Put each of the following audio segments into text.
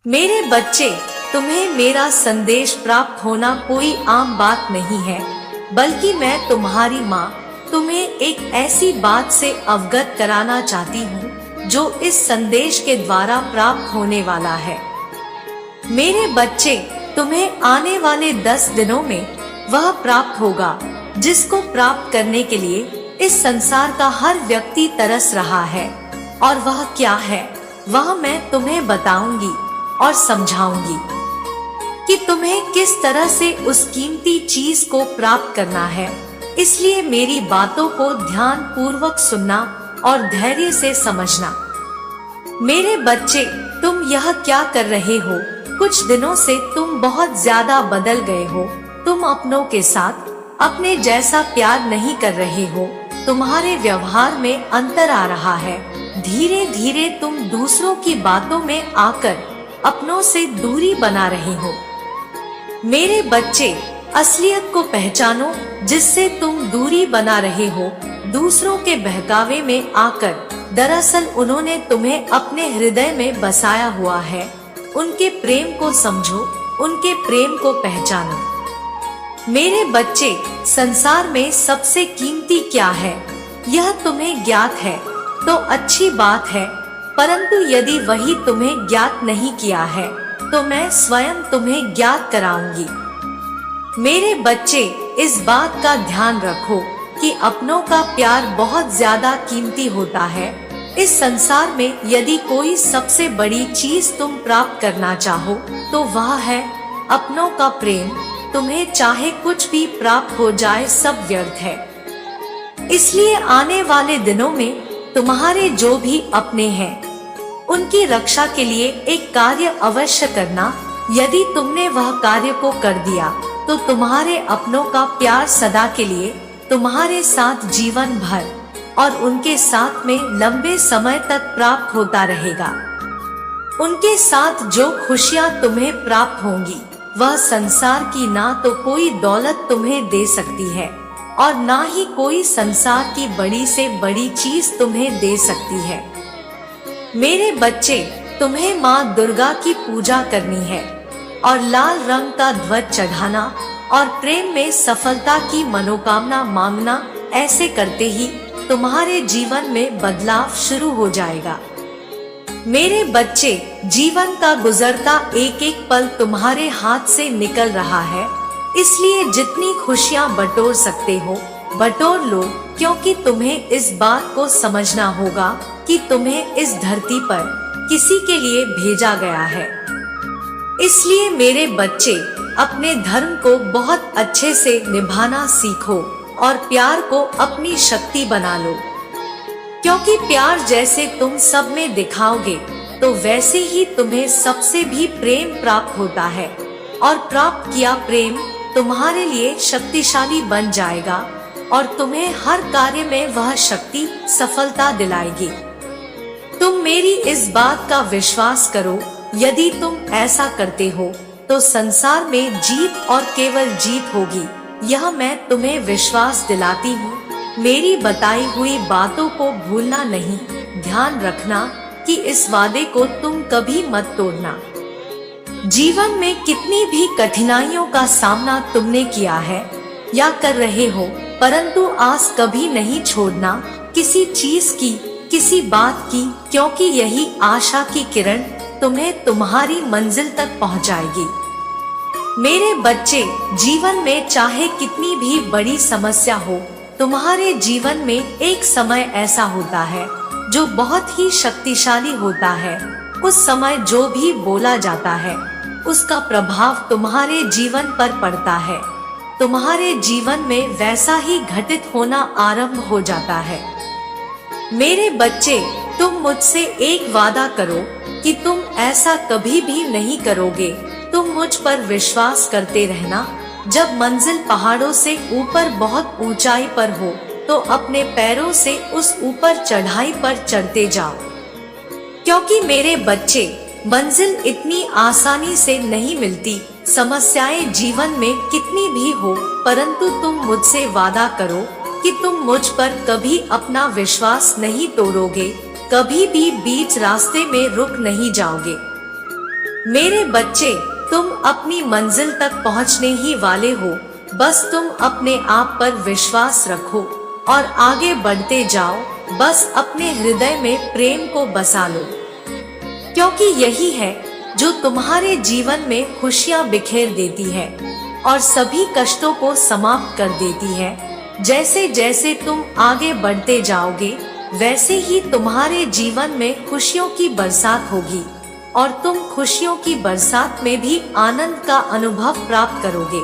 मेरे बच्चे, तुम्हें मेरा संदेश प्राप्त होना कोई आम बात नहीं है, बल्कि मैं तुम्हारी माँ तुम्हें एक ऐसी बात से अवगत कराना चाहती हूँ जो इस संदेश के द्वारा प्राप्त होने वाला है। मेरे बच्चे, तुम्हें आने वाले 10 दिनों में वह प्राप्त होगा जिसको प्राप्त करने के लिए इस संसार का हर व्यक्ति तरस रहा है। और वह क्या है, वह मैं तुम्हें बताऊंगी और समझाऊंगी कि तुम्हें किस तरह से उस कीमती चीज को प्राप्त करना है। इसलिए मेरी बातों को ध्यान पूर्वक सुनना और धैर्य से समझना। मेरे बच्चे, तुम यह क्या कर रहे हो? कुछ दिनों से तुम बहुत ज्यादा बदल गए हो। तुम अपनों के साथ अपने जैसा प्यार नहीं कर रहे हो। तुम्हारे व्यवहार में अंतर आ रहा है। धीरे धीरे तुम दूसरों की बातों में आकर अपनों से दूरी बना रहे हो। मेरे बच्चे, असलियत को पहचानो जिससे तुम दूरी बना रहे हो। दूसरों के बहकावे में आकर दरअसल उन्होंने तुम्हें अपने हृदय में बसाया हुआ है। उनके प्रेम को समझो, उनके प्रेम को पहचानो। मेरे बच्चे, संसार में सबसे कीमती क्या है यह तुम्हें ज्ञात है तो अच्छी बात है, परंतु यदि वही तुम्हें ज्ञात नहीं किया है तो मैं स्वयं तुम्हें ज्ञात कराऊंगी। मेरे बच्चे, इस बात का ध्यान रखो कि अपनों का प्यार बहुत ज्यादा कीमती होता है। इस संसार में यदि कोई सबसे बड़ी चीज तुम प्राप्त करना चाहो तो वह है अपनों का प्रेम। तुम्हें चाहे कुछ भी प्राप्त हो जाए, सब व्यर्थ है। इसलिए आने वाले दिनों में तुम्हारे जो भी अपने हैं उनकी रक्षा के लिए एक कार्य अवश्य करना। यदि तुमने वह कार्य को कर दिया तो तुम्हारे अपनों का प्यार सदा के लिए तुम्हारे साथ जीवन भर और उनके साथ में लंबे समय तक प्राप्त होता रहेगा। उनके साथ जो खुशियाँ तुम्हें प्राप्त होंगी वह संसार की ना तो कोई दौलत तुम्हें दे सकती है और ना ही कोई संसार की बड़ी से बड़ी चीज तुम्हें दे सकती है। मेरे बच्चे, तुम्हें माँ दुर्गा की पूजा करनी है और लाल रंग का ध्वज चढ़ाना और प्रेम में सफलता की मनोकामना मांगना। ऐसे करते ही तुम्हारे जीवन में बदलाव शुरू हो जाएगा। मेरे बच्चे, जीवन का गुजरता एक एक पल तुम्हारे हाथ से निकल रहा है, इसलिए जितनी खुशियाँ बटोर सकते हो बटोर लो, क्योंकि तुम्हें इस बात को समझना होगा कि तुम्हें इस धरती पर किसी के लिए भेजा गया है। इसलिए मेरे बच्चे, अपने धर्म को बहुत अच्छे से निभाना सीखो और प्यार को अपनी शक्ति बना लो, क्योंकि प्यार जैसे तुम सब में दिखाओगे तो वैसे ही तुम्हें सबसे भी प्रेम प्राप्त होता है और प्राप्त किया प्रेम तुम्हारे लिए शक्तिशाली बन जाएगा और तुम्हें हर कार्य में वह शक्ति सफलता दिलाएगी। तुम मेरी इस बात का विश्वास करो। यदि तुम ऐसा करते हो तो संसार में जीत और केवल जीत होगी, यह मैं तुम्हें विश्वास दिलाती हूँ। मेरी बताई हुई बातों को भूलना नहीं। ध्यान रखना कि इस वादे को तुम कभी मत तोड़ना। जीवन में कितनी भी कठिनाइयों का सामना तुमने किया है या कर रहे हो, परंतु आस कभी नहीं छोड़ना किसी चीज की, किसी बात की, क्योंकि यही आशा की किरण तुम्हें तुम्हारी मंजिल तक पहुंचाएगी। मेरे बच्चे, जीवन में चाहे कितनी भी बड़ी समस्या हो, तुम्हारे जीवन में एक समय ऐसा होता है जो बहुत ही शक्तिशाली होता है। उस समय जो भी बोला जाता है उसका प्रभाव तुम्हारे जीवन पर पड़ता है। तुम्हारे जीवन में वैसा ही घटित होना आरंभ हो जाता है। मेरे बच्चे, तुम मुझसे एक वादा करो कि तुम ऐसा कभी भी नहीं करोगे। तुम मुझ पर विश्वास करते रहना। जब मंजिल पहाड़ों से ऊपर बहुत ऊंचाई पर हो तो अपने पैरों से उस ऊपर चढ़ाई पर चढ़ते जाओ, क्योंकि मेरे बच्चे, मंजिल इतनी आसानी से नहीं मिलती। समस्याएं जीवन में कितनी भी हो, परंतु तुम मुझसे वादा करो कि तुम मुझ पर कभी अपना विश्वास नहीं तोड़ोगे, कभी भी बीच रास्ते में रुक नहीं जाओगे। मेरे बच्चे, तुम अपनी मंजिल तक पहुंचने ही वाले हो। बस तुम अपने आप पर विश्वास रखो और आगे बढ़ते जाओ। बस अपने हृदय में प्रेम को बसा लो, क्योंकि यही है जो तुम्हारे जीवन में खुशियां बिखेर देती है और सभी कष्टों को समाप्त कर देती है। जैसे जैसे तुम आगे बढ़ते जाओगे, वैसे ही तुम्हारे जीवन में खुशियों की बरसात होगी और तुम खुशियों की बरसात में भी आनंद का अनुभव प्राप्त करोगे।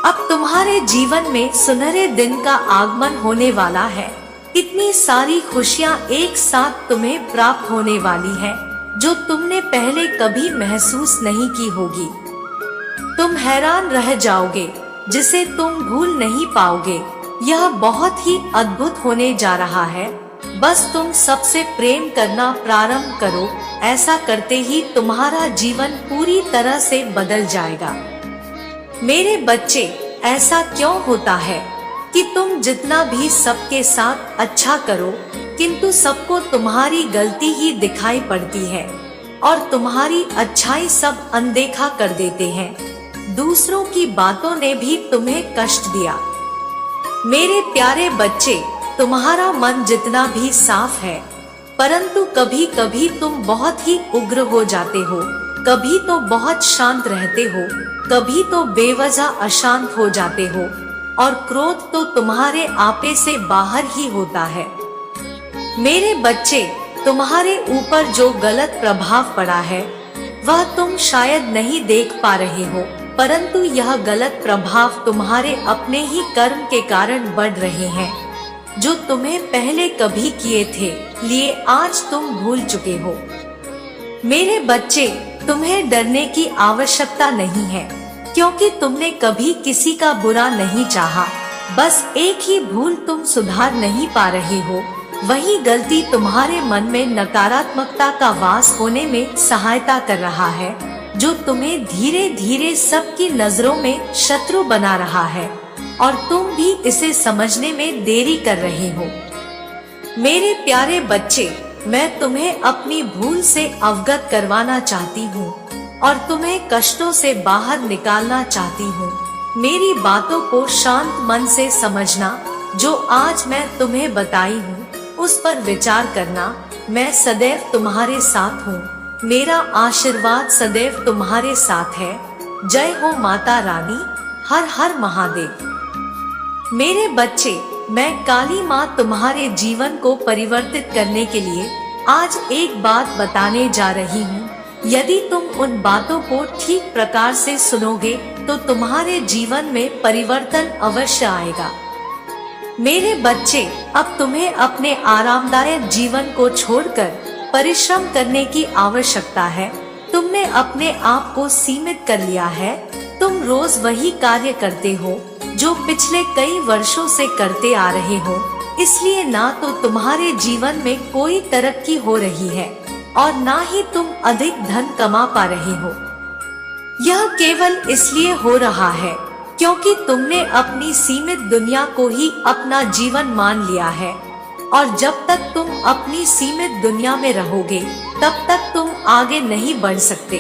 अब तुम्हारे जीवन में सुनहरे दिन का आगमन होने वाला है। इतनी सारी खुशियां एक साथ तुम्हें प्राप्त होने वाली है जो तुमने पहले कभी महसूस नहीं की होगी। तुम हैरान रह जाओगे, जिसे तुम भूल नहीं पाओगे। यह बहुत ही अद्भुत होने जा रहा है। बस तुम सबसे प्रेम करना प्रारंभ करो। ऐसा करते ही तुम्हारा जीवन पूरी तरह से बदल जाएगा। मेरे बच्चे, ऐसा क्यों होता है कि तुम जितना भी सबके साथ अच्छा करो, किंतु सबको तुम्हारी गलती ही दिखाई पड़ती है और तुम्हारी अच्छाई सब अनदेखा कर देते हैं। दूसरों की बातों ने भी तुम्हें कष्ट दिया। मेरे प्यारे बच्चे, तुम्हारा मन जितना भी साफ है, परंतु कभी कभी तुम बहुत ही उग्र हो जाते हो। कभी तो बहुत शांत रहते हो, कभी तो बेवजह अशांत हो जाते हो और क्रोध तो तुम्हारे आपे से बाहर ही होता है। मेरे बच्चे, तुम्हारे ऊपर जो गलत प्रभाव पड़ा है वह तुम शायद नहीं देख पा रहे हो, परंतु यह गलत प्रभाव तुम्हारे अपने ही कर्म के कारण बढ़ रहे हैं जो तुम्हें पहले कभी किए थे, लिए आज तुम भूल चुके हो। मेरे बच्चे, तुम्हें डरने की आवश्यकता नहीं है, क्योंकि तुमने कभी किसी का बुरा नहीं चाहा। बस एक ही भूल तुम सुधार नहीं पा रहे हो। वही गलती तुम्हारे मन में नकारात्मकता का वास होने में सहायता कर रहा है, जो तुम्हें धीरे धीरे सबकी नजरों में शत्रु बना रहा है और तुम भी इसे समझने में देरी कर रहे हो। मेरे प्यारे बच्चे, मैं तुम्हें अपनी भूल से अवगत करवाना चाहती हूँ और तुम्हें कष्टों से बाहर निकालना चाहती हूँ। मेरी बातों को शांत मन से समझना। जो आज मैं तुम्हें बताई हूँ उस पर विचार करना। मैं सदैव तुम्हारे साथ हूँ। मेरा आशीर्वाद सदैव तुम्हारे साथ है। जय हो माता रानी। हर हर महादेव। मेरे बच्चे, मैं काली माँ तुम्हारे जीवन को परिवर्तित करने के लिए आज एक बात बताने जा रही हूँ। यदि तुम उन बातों को ठीक प्रकार से सुनोगे तो तुम्हारे जीवन में परिवर्तन अवश्य आएगा। मेरे बच्चे, अब तुम्हें अपने आरामदायक जीवन को छोड़कर परिश्रम करने की आवश्यकता है। तुमने अपने आप को सीमित कर लिया है। तुम रोज वही कार्य करते हो जो पिछले कई वर्षों से करते आ रहे हो। इसलिए ना तो तुम्हारे जीवन में कोई तरक्की हो रही है और ना ही तुम अधिक धन कमा पा रहे हो। यह केवल इसलिए हो रहा है क्योंकि तुमने अपनी सीमित दुनिया को ही अपना जीवन मान लिया है और जब तक तुम अपनी सीमित दुनिया में रहोगे तब तक तुम आगे नहीं बढ़ सकते।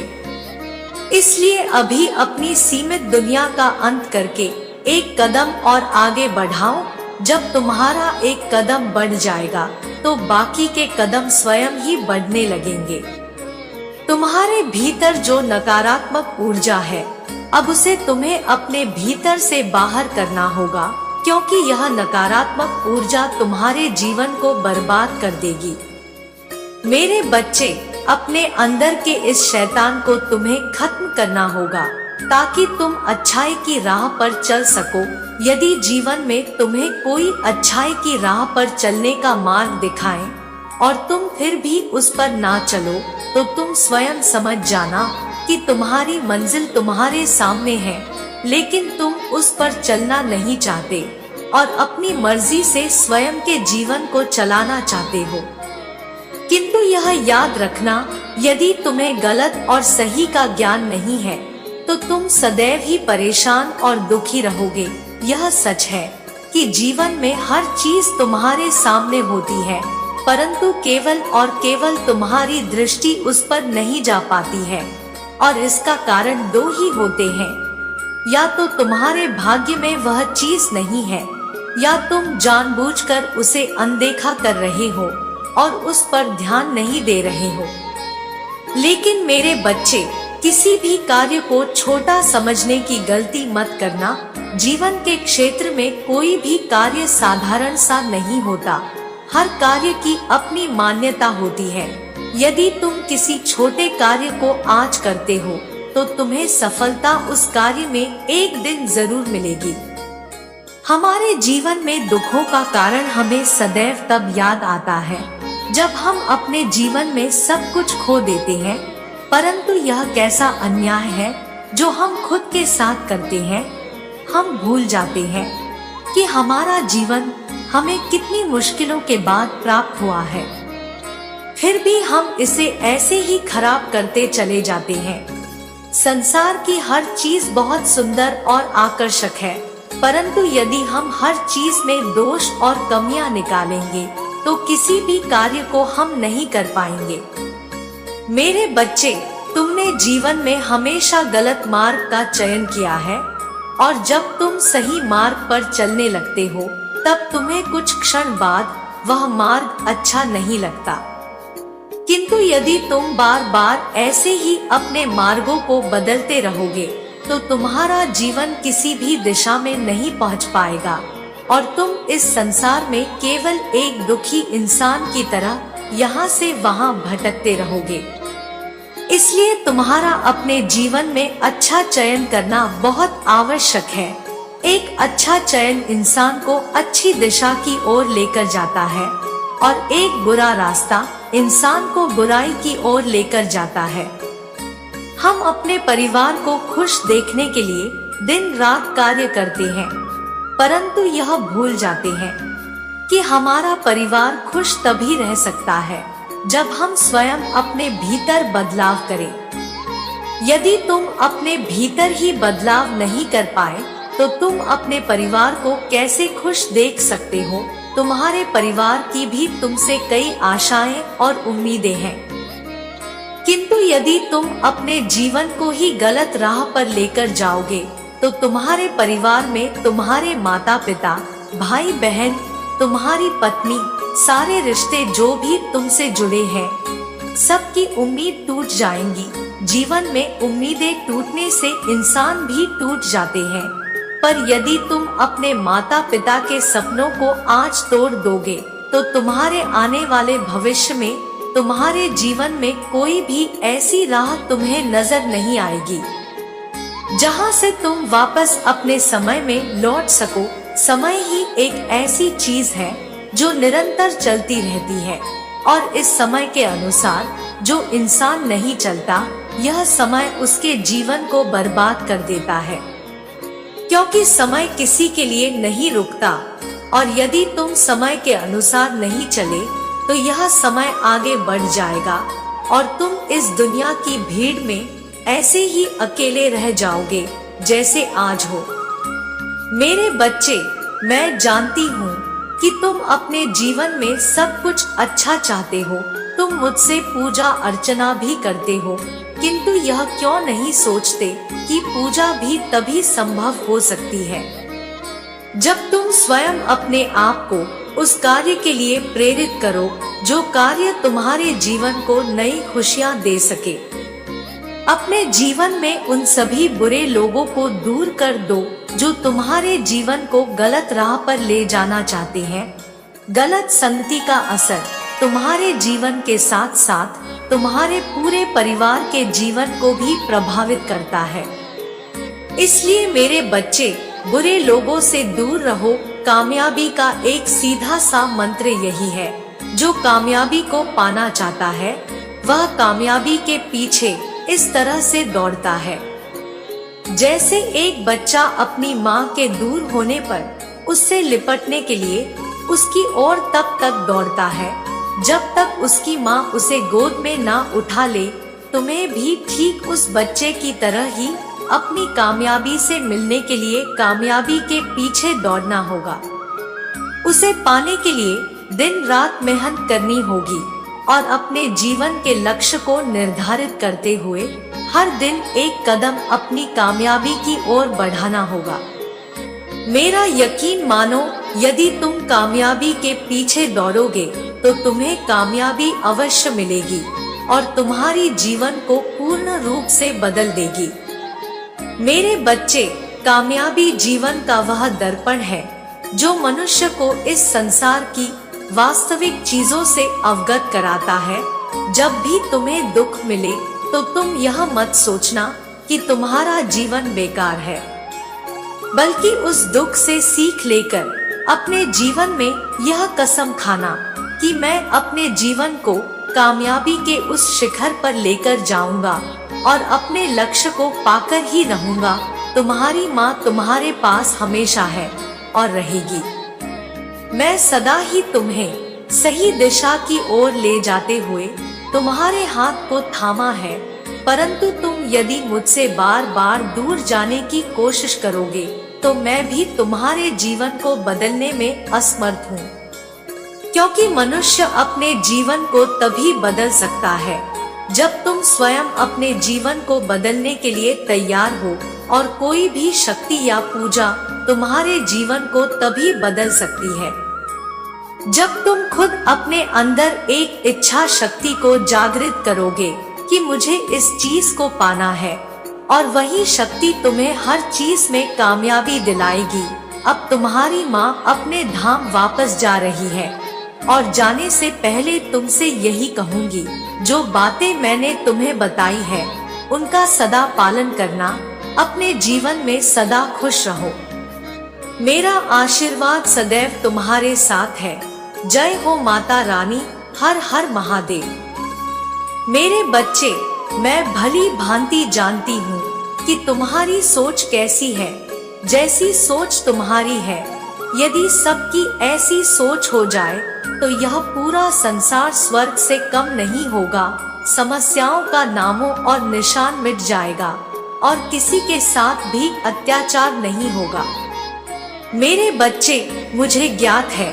इसलिए अभी अपनी सीमित दुनिया का अंत करके एक कदम और आगे बढ़ाओ। जब तुम्हारा एक कदम बढ़ जाएगा तो बाकी के कदम स्वयं ही बढ़ने लगेंगे। तुम्हारे भीतर जो नकारात्मक ऊर्जा है, अब उसे तुम्हें अपने भीतर से बाहर करना होगा, क्योंकि यह नकारात्मक ऊर्जा तुम्हारे जीवन को बर्बाद कर देगी। मेरे बच्चे, अपने अंदर के इस शैतान को तुम्हें खत्म करना होगा ताकि तुम अच्छाई की राह पर चल सको। यदि जीवन में तुम्हें कोई अच्छाई की राह पर चलने का मार्ग दिखाए और तुम फिर भी उस पर ना चलो तो तुम स्वयं समझ जाना कि तुम्हारी मंजिल तुम्हारे सामने है, लेकिन तुम उस पर चलना नहीं चाहते और अपनी मर्जी से स्वयं के जीवन को चलाना चाहते हो। किंतु यह याद रखना, यदि तुम्हें गलत और सही का ज्ञान नहीं है तो तुम सदैव ही परेशान और दुखी रहोगे। यह सच है कि जीवन में हर चीज तुम्हारे सामने होती है, परंतु केवल और केवल तुम्हारी दृष्टि उस पर नहीं जा पाती है। और इसका कारण दो ही होते हैं, या तो तुम्हारे भाग्य में वह चीज नहीं है, या तुम जानबूझकर उसे अनदेखा कर रहे हो और उस पर ध्यान नहीं दे रहे हो। लेकिन मेरे बच्चे, किसी भी कार्य को छोटा समझने की गलती मत करना। जीवन के क्षेत्र में कोई भी कार्य साधारण सा नहीं होता। हर कार्य की अपनी मान्यता होती है। यदि तुम किसी छोटे कार्य को आज करते हो तो तुम्हें सफलता उस कार्य में एक दिन जरूर मिलेगी। हमारे जीवन में दुखों का कारण हमें सदैव तब याद आता है जब हम अपने जीवन में सब कुछ खो देते हैं। परंतु यह कैसा अन्याय है जो हम खुद के साथ करते हैं। हम भूल जाते हैं कि हमारा जीवन हमें कितनी मुश्किलों के बाद प्राप्त हुआ है, फिर भी हम इसे ऐसे ही खराब करते चले जाते हैं। संसार की हर चीज बहुत सुंदर और आकर्षक है, परंतु यदि हम हर चीज में दोष और कमियां निकालेंगे तो किसी भी कार्य को हम नहीं कर पाएंगे। मेरे बच्चे, तुमने जीवन में हमेशा गलत मार्ग का चयन किया है, और जब तुम सही मार्ग पर चलने लगते हो तब तुम्हें कुछ क्षण बाद वह मार्ग अच्छा नहीं लगता। किंतु यदि तुम बार बार ऐसे ही अपने मार्गों को बदलते रहोगे तो तुम्हारा जीवन किसी भी दिशा में नहीं पहुंच पाएगा और तुम इस संसार में केवल एक दुखी इंसान की तरह यहाँ से वहाँ भटकते रहोगे। इसलिए तुम्हारा अपने जीवन में अच्छा चयन करना बहुत आवश्यक है। एक अच्छा चयन इंसान को अच्छी दिशा की ओर लेकर जाता है और एक बुरा रास्ता इंसान को बुराई की ओर लेकर जाता है। हम अपने परिवार को खुश देखने के लिए दिन रात कार्य करते हैं, परंतु यह भूल जाते हैं कि हमारा परिवार खुश तभी रह सकता है जब हम स्वयं अपने भीतर बदलाव करें। यदि तुम अपने भीतर ही बदलाव नहीं कर पाए तो तुम अपने परिवार को कैसे खुश देख सकते हो। तुम्हारे परिवार की भी तुमसे कई आशाएं और उम्मीदें हैं, किंतु यदि तुम अपने जीवन को ही गलत राह पर लेकर जाओगे तो तुम्हारे परिवार में तुम्हारे माता पिता, भाई बहन, तुम्हारी पत्नी, सारे रिश्ते जो भी तुमसे जुड़े हैं, सबकी उम्मीद टूट जाएंगी। जीवन में उम्मीदें टूटने से इंसान भी टूट जाते हैं, पर यदि तुम अपने माता पिता के सपनों को आज तोड़ दोगे तो तुम्हारे आने वाले भविष्य में तुम्हारे जीवन में कोई भी ऐसी राह तुम्हें नजर नहीं आएगी जहां से तुम वापस अपने समय में लौट सको। समय ही एक ऐसी चीज है जो निरंतर चलती रहती है, और इस समय के अनुसार जो इंसान नहीं चलता, यह समय उसके जीवन को बर्बाद कर देता है। क्योंकि समय किसी के लिए नहीं रुकता, और यदि तुम समय के अनुसार नहीं चले तो यह समय आगे बढ़ जाएगा और तुम इस दुनिया की भीड़ में ऐसे ही अकेले रह जाओगे जैसे आज हो। मेरे बच्चे, मैं जानती हूँ कि तुम अपने जीवन में सब कुछ अच्छा चाहते हो। तुम मुझसे पूजा अर्चना भी करते हो, किंतु यह क्यों नहीं सोचते कि पूजा भी तभी संभव हो सकती है जब तुम स्वयं अपने आप को उस कार्य के लिए प्रेरित करो जो कार्य तुम्हारे जीवन को नई खुशियाँ दे सके। अपने जीवन में उन सभी बुरे लोगों को दूर कर दो जो तुम्हारे जीवन को गलत राह पर ले जाना चाहते हैं। गलत संगति का असर तुम्हारे जीवन के साथ साथ तुम्हारे पूरे परिवार के जीवन को भी प्रभावित करता है। इसलिए मेरे बच्चे, बुरे लोगों से दूर रहो। कामयाबी का एक सीधा सा मंत्र यही है, जो कामयाबी को पाना चाहता है वह कामयाबी के पीछे इस तरह से दौड़ता है जैसे एक बच्चा अपनी माँ के दूर होने पर उससे लिपटने के लिए उसकी ओर तब तक दौड़ता है जब तक उसकी माँ उसे गोद में ना उठा ले। तुम्हें भी ठीक उस बच्चे की तरह ही अपनी कामयाबी से मिलने के लिए कामयाबी के पीछे दौड़ना होगा। उसे पाने के लिए दिन रात मेहनत करनी होगी। और अपने जीवन के लक्ष्य को निर्धारित करते हुए हर दिन एक कदम अपनी कामयाबी की ओर बढ़ाना होगा। मेरा यकीन मानो, यदि तुम कामयाबी के पीछे दौड़ोगे तो तुम्हें कामयाबी अवश्य मिलेगी और तुम्हारी जीवन को पूर्ण रूप से बदल देगी। मेरे बच्चे, कामयाबी जीवन का वह दर्पण है जो मनुष्य को इस संसार की वास्तविक चीजों से अवगत कराता है। जब भी तुम्हें दुख मिले तो तुम यह मत सोचना कि तुम्हारा जीवन बेकार है, बल्कि उस दुख से सीख लेकर अपने जीवन में यह कसम खाना कि मैं अपने जीवन को कामयाबी के उस शिखर पर लेकर जाऊंगा और अपने लक्ष्य को पाकर ही रहूंगा। तुम्हारी माँ तुम्हारे पास हमेशा है और रहेगी। मैं सदा ही तुम्हें सही दिशा की ओर ले जाते हुए तुम्हारे हाथ को थामा है, परंतु तुम यदि मुझसे बार बार दूर जाने की कोशिश करोगे तो मैं भी तुम्हारे जीवन को बदलने में असमर्थ हूँ, क्योंकि मनुष्य अपने जीवन को तभी बदल सकता है जब तुम स्वयं अपने जीवन को बदलने के लिए तैयार हो, और कोई भी शक्ति या पूजा तुम्हारे जीवन को तभी बदल सकती है जब तुम खुद अपने अंदर एक इच्छा शक्ति को जागृत करोगे कि मुझे इस चीज को पाना है, और वही शक्ति तुम्हें हर चीज में कामयाबी दिलाएगी। अब तुम्हारी माँ अपने धाम वापस जा रही है और जाने से पहले तुमसे यही कहूंगी, जो बातें मैंने तुम्हें बताई है उनका सदा पालन करना, अपने जीवन में सदा खुश रहो। मेरा आशीर्वाद सदैव तुम्हारे साथ है। जय हो माता रानी। हर हर महादेव। मेरे बच्चे, मैं भली भांति जानती हूँ कि तुम्हारी सोच कैसी है। जैसी सोच तुम्हारी है, यदि सबकी ऐसी सोच हो जाए तो यह पूरा संसार स्वर्ग से कम नहीं होगा। समस्याओं का नामों और निशान मिट जाएगा और किसी के साथ भी अत्याचार नहीं होगा। मेरे बच्चे, मुझे ज्ञात है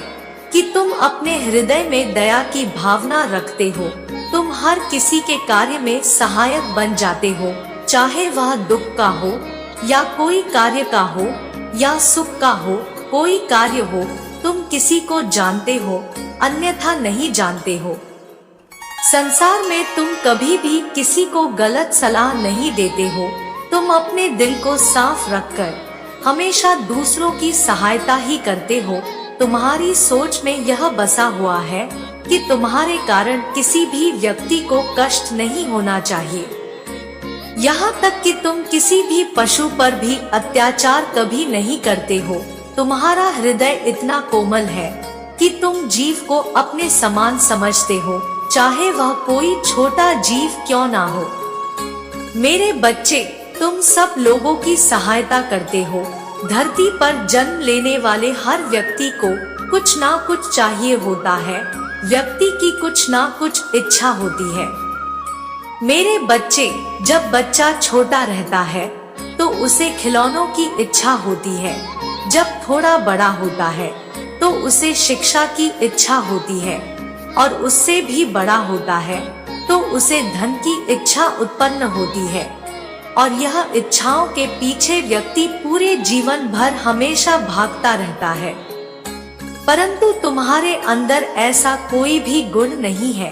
कि तुम अपने हृदय में दया की भावना रखते हो। तुम हर किसी के कार्य में सहायक बन जाते हो, चाहे वह दुख का हो या कोई कार्य का हो या सुख का हो। कोई कार्य हो, तुम किसी को जानते हो, अन्यथा नहीं जानते हो। संसार में तुम कभी भी किसी को गलत सलाह नहीं देते हो। तुम अपने दिल को साफ रखकर हमेशा दूसरों की सहायता ही करते हो। तुम्हारी सोच में यह बसा हुआ है कि तुम्हारे कारण किसी भी व्यक्ति को कष्ट नहीं होना चाहिए। यहाँ तक कि तुम किसी भी पशु पर भी अत्याचार कभी नहीं करते हो। तुम्हारा हृदय इतना कोमल है कि तुम जीव को अपने समान समझते हो, चाहे वह कोई छोटा जीव क्यों ना हो। मेरे बच्चे, तुम सब लोगों की सहायता करते हो। धरती पर जन्म लेने वाले हर व्यक्ति को कुछ ना कुछ चाहिए होता है। व्यक्ति की कुछ ना कुछ इच्छा होती है। मेरे बच्चे, जब बच्चा छोटा रहता है तो उसे खिलौनों की इच्छा होती है। जब थोड़ा बड़ा होता है तो उसे शिक्षा की इच्छा होती है, और उससे भी बड़ा होता है तो उसे धन की इच्छा उत्पन्न होती है। और यह इच्छाओं के पीछे व्यक्ति पूरे जीवन भर हमेशा भागता रहता है। परंतु तुम्हारे अंदर ऐसा कोई भी गुण नहीं है।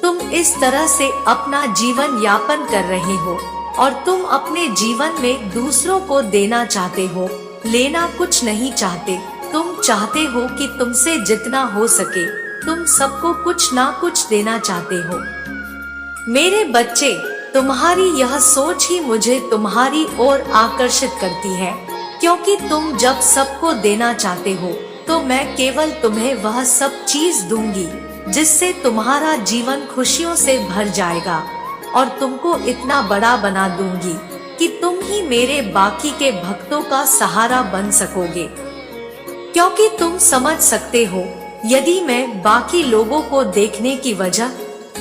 तुम इस तरह से अपना जीवन यापन कर रहे हो और तुम अपने जीवन में दूसरों को देना चाहते हो, लेना कुछ नहीं चाहते। तुम चाहते हो कि तुमसे जितना हो सके तुम सबको कुछ ना कुछ देना चाहते हो। मेरे बच्चे, तुम्हारी यह सोच ही मुझे तुम्हारी ओर आकर्षित करती है, क्योंकि तुम जब सबको देना चाहते हो तो मैं केवल तुम्हें वह सब चीज दूंगी जिससे तुम्हारा जीवन खुशियों से भर जाएगा, और तुमको इतना बड़ा बना दूंगी कि तुम ही मेरे बाकी के भक्तों का सहारा बन सकोगे। क्योंकि तुम समझ सकते हो, यदि मैं बाकी लोगों को देखने की वजह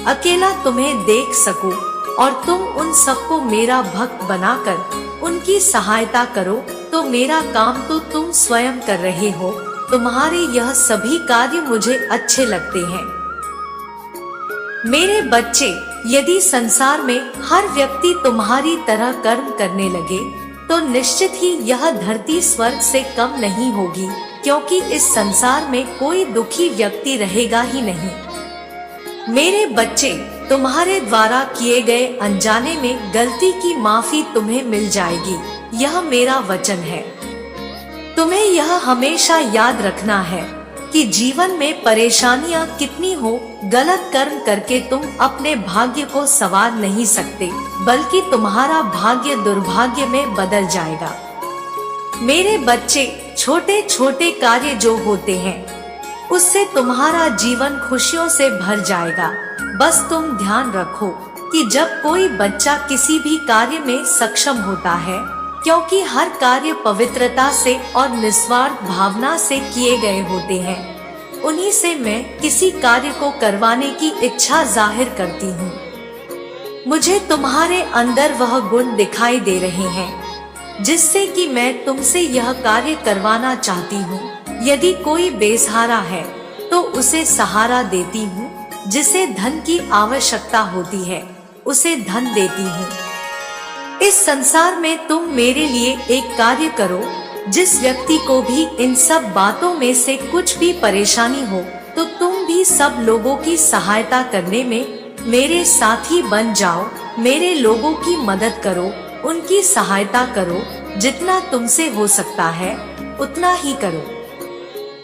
अकेला तुम्हें देख सकूं और तुम उन सबको मेरा भक्त बनाकर उनकी सहायता करो, तो मेरा काम तो तुम स्वयं कर रहे हो। तुम्हारे यह सभी कार्य मुझे अच्छे लगते हैं। मेरे बच्चे, यदि संसार में हर व्यक्ति तुम्हारी तरह कर्म करने लगे तो निश्चित ही यह धरती स्वर्ग से कम नहीं होगी, क्योंकि इस संसार में कोई दुखी व्यक्ति रहेगा ही नहीं। मेरे बच्चे, तुम्हारे द्वारा किए गए अनजाने में गलती की माफी तुम्हें मिल जाएगी, यह मेरा वचन है। तुम्हें यह हमेशा याद रखना है कि जीवन में परेशानियां कितनी हो, गलत कर्म करके तुम अपने भाग्य को संवार नहीं सकते, बल्कि तुम्हारा भाग्य दुर्भाग्य में बदल जाएगा। मेरे बच्चे, छोटे छोटे कार्य जो होते हैं उससे तुम्हारा जीवन खुशियों से भर जाएगा। बस तुम ध्यान रखो कि जब कोई बच्चा किसी भी कार्य में सक्षम होता है, क्योंकि हर कार्य पवित्रता से और निस्वार्थ भावना से किए गए होते हैं, उन्हीं से मैं किसी कार्य को करवाने की इच्छा जाहिर करती हूँ। मुझे तुम्हारे अंदर वह गुण दिखाई दे रहे हैं जिससे कि मैं तुमसे यह कार्य करवाना चाहती हूँ। यदि कोई बेसहारा है तो उसे सहारा देती हूँ, जिसे धन की आवश्यकता होती है उसे धन देती हूँ। इस संसार में तुम मेरे लिए एक कार्य करो, जिस व्यक्ति को भी इन सब बातों में से कुछ भी परेशानी हो तो तुम भी सब लोगों की सहायता करने में मेरे साथी बन जाओ। मेरे लोगों की मदद करो, उनकी सहायता करो, जितना तुमसे हो सकता है उतना ही करो।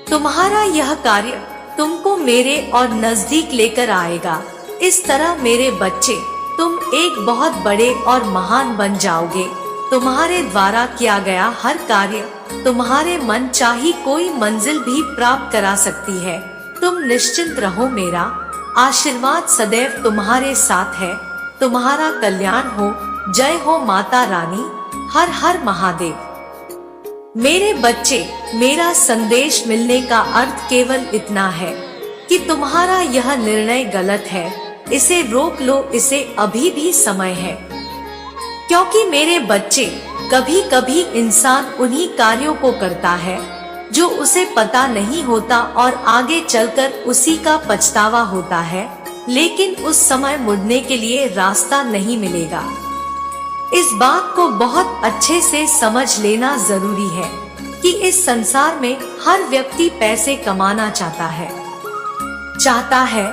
तुम्हारा यह कार्य तुमको मेरे और नजदीक लेकर आएगा। इस तरह मेरे बच्चे, तुम एक बहुत बड़े और महान बन जाओगे। तुम्हारे द्वारा किया गया हर कार्य तुम्हारे मन चाही कोई मंजिल भी प्राप्त करा सकती है। तुम निश्चिंत रहो, मेरा आशीर्वाद सदैव तुम्हारे साथ है। तुम्हारा कल्याण हो। जय हो माता रानी। हर हर महादेव। मेरे बच्चे, मेरा संदेश मिलने का अर्थ केवल इतना है कि तुम्हारा यह निर्णय गलत है, इसे रोक लो, इसे अभी भी समय है। क्योंकि मेरे बच्चे, कभी कभी इंसान उन्हीं कार्यों को करता है जो उसे पता नहीं होता और आगे चलकर उसी का पछतावा होता है, लेकिन उस समय मुड़ने के लिए रास्ता नहीं मिलेगा। इस बात को बहुत अच्छे से समझ लेना जरूरी है कि इस संसार में हर व्यक्ति पैसे कमाना चाहता है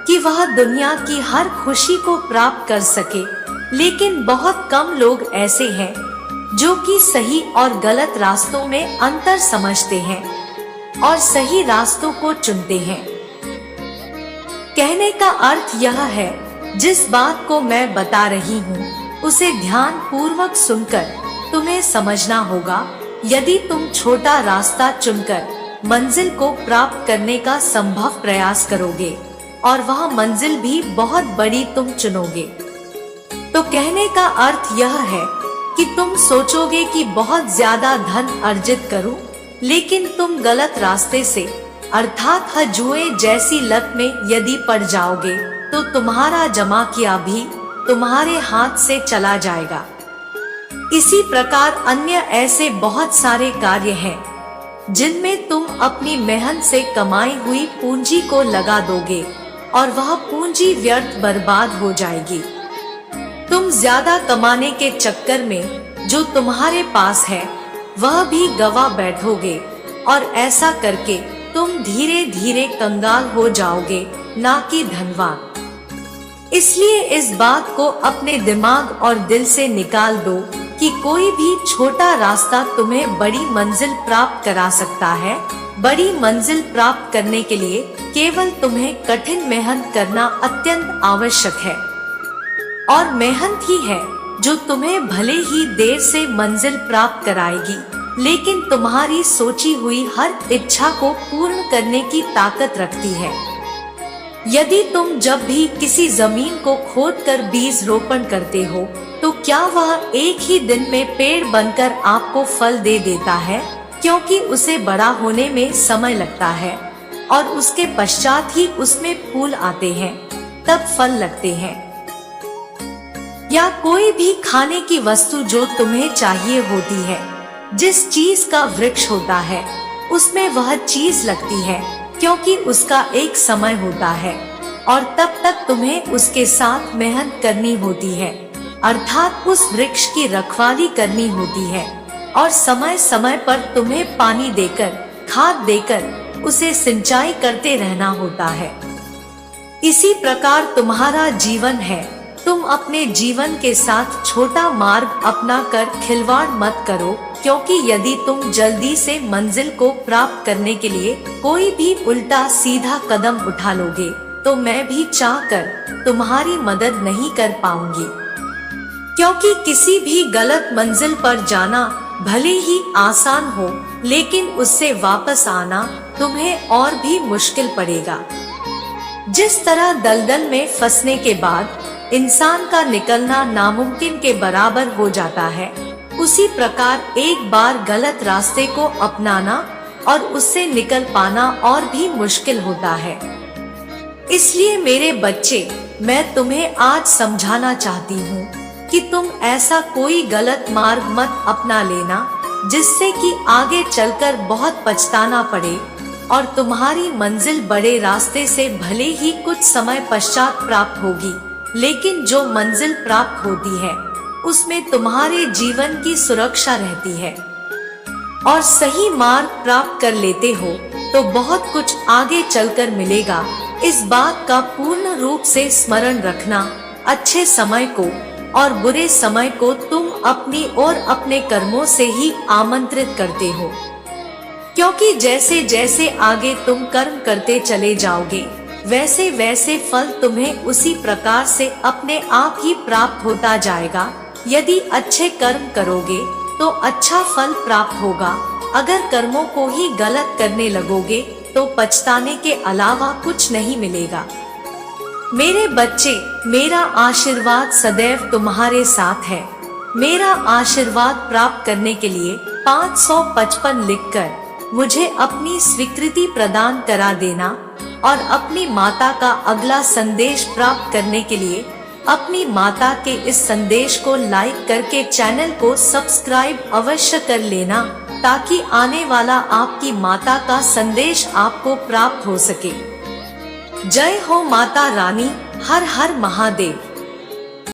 कि वह दुनिया की हर खुशी को प्राप्त कर सके, लेकिन बहुत कम लोग ऐसे हैं जो कि सही और गलत रास्तों में अंतर समझते हैं और सही रास्तों को चुनते हैं। कहने का अर्थ यह है, जिस बात को मैं बता रही हूँ उसे ध्यान पूर्वक सुनकर तुम्हें समझना होगा। यदि तुम छोटा रास्ता चुनकर मंजिल को प्राप्त करने का संभव प्रयास करोगे और वह मंजिल भी बहुत बड़ी तुम चुनोगे, तो कहने का अर्थ यह है कि तुम सोचोगे कि बहुत ज्यादा धन अर्जित करूं, लेकिन तुम गलत रास्ते से अर्थात जुए जैसी लत में यदि पड़ जाओगे तो तुम्हारा जमा किया भी तुम्हारे हाथ से चला जाएगा। इसी प्रकार अन्य ऐसे बहुत सारे कार्य हैं जिनमें तुम अपनी मेहनत से कमाई हुई पूंजी को लगा दोगे और वह पूंजी व्यर्थ बर्बाद हो जाएगी। तुम ज्यादा कमाने के चक्कर में जो तुम्हारे पास है वह भी गवा बैठोगे और ऐसा करके तुम धीरे धीरे कंगाल हो जाओगे, ना कि धनवान। इसलिए इस बात को अपने दिमाग और दिल से निकाल दो कि कोई भी छोटा रास्ता तुम्हें बड़ी मंजिल प्राप्त करा सकता है। बड़ी मंजिल प्राप्त करने के लिए केवल तुम्हें कठिन मेहनत करना अत्यंत आवश्यक है, और मेहनत ही है जो तुम्हें भले ही देर से मंजिल प्राप्त कराएगी, लेकिन तुम्हारी सोची हुई हर इच्छा को पूर्ण करने की ताकत रखती है। यदि तुम जब भी किसी जमीन को खोदकर बीज रोपण करते हो तो क्या वह एक ही दिन में पेड़ बनकर आपको फल दे देता है? क्योंकि उसे बड़ा होने में समय लगता है और उसके पश्चात ही उसमें फूल आते हैं, तब फल लगते हैं। या कोई भी खाने की वस्तु जो तुम्हें चाहिए होती है, जिस चीज का वृक्ष होता है उसमें वह चीज लगती है, क्योंकि उसका एक समय होता है। और तब तक तुम्हें उसके साथ मेहनत करनी होती है, अर्थात उस वृक्ष की रखवाली करनी होती है और समय समय पर तुम्हें पानी देकर, खाद देकर उसे सिंचाई करते रहना होता है। इसी प्रकार तुम्हारा जीवन है। तुम अपने जीवन के साथ छोटा मार्ग अपना कर खिलवाड़ मत करो, क्योंकि यदि तुम जल्दी से मंजिल को प्राप्त करने के लिए कोई भी उल्टा सीधा कदम उठा लोगे तो मैं भी चाहकर तुम्हारी मदद नहीं कर पाऊंगी, क्योंकि किसी भी गलत मंजिल पर जाना भले ही आसान हो, लेकिन उससे वापस आना तुम्हें और भी मुश्किल पड़ेगा। जिस तरह दलदल में फंसने के बाद इंसान का निकलना नामुमकिन के बराबर हो जाता है, उसी प्रकार एक बार गलत रास्ते को अपनाना और उससे निकल पाना और भी मुश्किल होता है। इसलिए मेरे बच्चे, मैं तुम्हें आज समझाना चाहती हूँ कि तुम ऐसा कोई गलत मार्ग मत अपना लेना जिससे कि आगे चलकर बहुत पछताना पड़े और तुम्हारी मंजिल बड़े रास्ते से भले ही कुछ समय पश्चात प्राप्त होगी, लेकिन जो मंजिल प्राप्त होती है उसमें तुम्हारे जीवन की सुरक्षा रहती है। और सही मार्ग प्राप्त कर लेते हो तो बहुत कुछ आगे चलकर मिलेगा। इस बात का पूर्ण रूप से स्मरण रखना। अच्छे समय को और बुरे समय को तुम अपनी और अपने कर्मों से ही आमंत्रित करते हो, क्योंकि जैसे जैसे आगे तुम कर्म करते चले जाओगे वैसे वैसे फल तुम्हें उसी प्रकार से अपने आप ही प्राप्त होता जाएगा। यदि अच्छे कर्म करोगे तो अच्छा फल प्राप्त होगा, अगर कर्मों को ही गलत करने लगोगे तो पछताने के अलावा कुछ नहीं मिलेगा। मेरे बच्चे, मेरा आशीर्वाद सदैव तुम्हारे साथ है। मेरा आशीर्वाद प्राप्त करने के लिए 555 लिखकर मुझे अपनी स्वीकृति प्रदान करा देना और अपनी माता का अगला संदेश प्राप्त करने के लिए अपनी माता के इस संदेश को लाइक करके चैनल को सब्सक्राइब अवश्य कर लेना, ताकि आने वाला आपकी माता का संदेश आपको प्राप्त हो सके। जय हो माता रानी। हर हर महादेव।